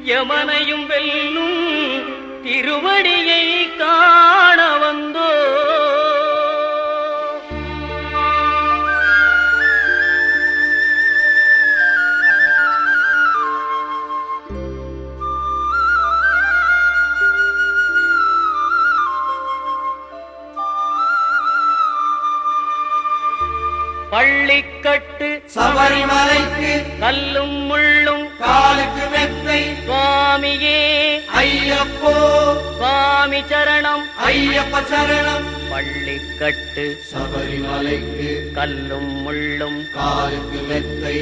யமனையும் வெல்லும் திருவடியை காண வந்தோ. பள்ளிக்கட்டு சபரிமலைக்கு கல்லும் முள்ளும் காலுக்கு மெத்தை சுவாமியே ஐயப்போ சுவாமி சரணம் ஐயப்ப சரணம். பள்ளிக்கட்டு சபரிமலைக்கு கல்லும் முள்ளும் காலுக்கு மெத்தை